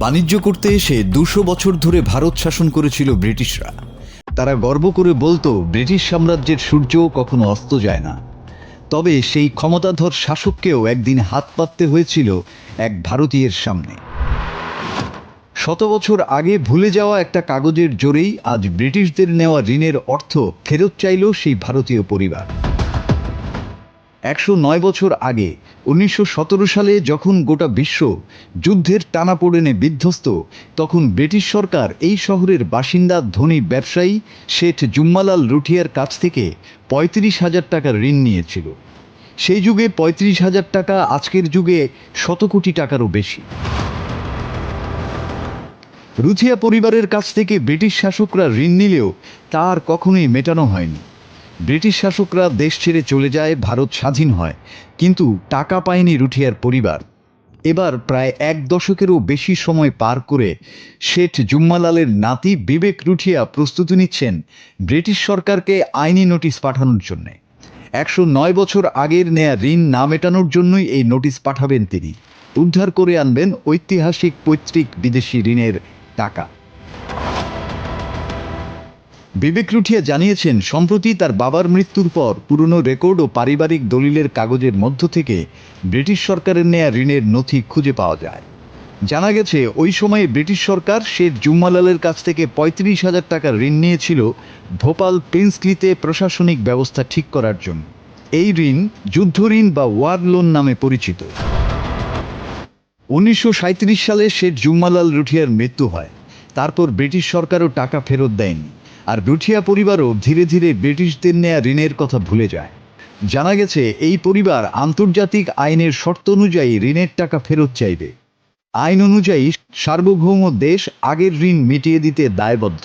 বাণিজ্য করতে এসে 200 বছর ধরে ভারত শাসন করেছিল ব্রিটিশরা। তারা গর্ব করে বলতো ব্রিটিশ সাম্রাজ্যের সূর্য কখনো অস্ত যায় না। তবে সেই ক্ষমতাধর শাসককেও একদিন হাত পাততে হয়েছিল এক ভারতীয়ের সামনে। 100 বছর আগে ভুলে যাওয়া একটা কাগজের জোরেই আজ ব্রিটিশদের নেওয়া ঋণের অর্থ ফেরত চাইল সেই ভারতীয় পরিবার। 109 বছর আগে 1917 সালে যখন গোটা বিশ্ব যুদ্ধের টানাপোড়েনে বিধ্বস্ত, তখন ব্রিটিশ সরকার এই শহরের বাসিন্দা ধনী ব্যবসায়ী শেঠ জুম্মালাল লুঠিয়ার কাছ থেকে 35,000 টাকার ঋণ নিয়েছিল। সেই যুগে 35,000 টাকা আজকের যুগে 100 কোটি টাকারও বেশি। লুঠিয়া পরিবারের কাছ থেকে ব্রিটিশ শাসকরা ঋণ নিলেও তা আর কখনোই মেটানো হয়নি। ব্রিটিশ শাসকরা দেশ ছেড়ে চলে যায়, ভারত স্বাধীন হয়, কিন্তু টাকা পায়নি লুঠিয়ার পরিবার। এবার প্রায় 1 দশকেরও বেশি সময় পার করে শেঠ জুম্মালালের নাতি বিবেক লুঠিয়া প্রস্তুতি নিচ্ছেন ব্রিটিশ সরকারকে আইনি নোটিশ পাঠানোর জন্য। 109 বছর আগের নেয়া ঋণ না মেটানোর জন্যই এই নোটিশ পাঠাবেন তিনি। উদ্ধার করে আনবেন ঐতিহাসিক পৈতৃক বিদেশি ঋণের টাকা। বিবেক লুঠিয়া জানিয়েছেন, সম্প্রতি তার বাবার মৃত্যুর পর পুরনো রেকর্ড ও পারিবারিক দলিলের কাগজের মধ্য থেকে ব্রিটিশ সরকারের নেয়া ঋণের নথি খুঁজে পাওয়া যায়। জানা গেছে ওই সময়ে ব্রিটিশ সরকার শেখ জুম্মালালের কাছ থেকে 35,000 টাকা ঋণ নিয়েছিল ভোপাল প্রিন্সলিতে প্রশাসনিক ব্যবস্থা ঠিক করার জন্য। এই ঋণ যুদ্ধ ঋণ বা ওয়ার লোন নামে পরিচিত। 1937 সালে শেখ জুম্মালাল লুঠিয়ার মৃত্যু হয়। তারপর ব্রিটিশ সরকারও টাকা ফেরত দেয়নি, আর লুঠিয়া পরিবারও ধীরে ধীরে ব্রিটিশদের নেয়া ঋণের কথা ভুলে যায়। জানা গেছে এই পরিবার আন্তর্জাতিক আইনের শর্ত অনুযায়ী ঋণের টাকা ফেরত চাইবে। আইন অনুযায়ী সার্বভৌম দেশ আগের ঋণ মিটিয়ে দিতে দায়বদ্ধ।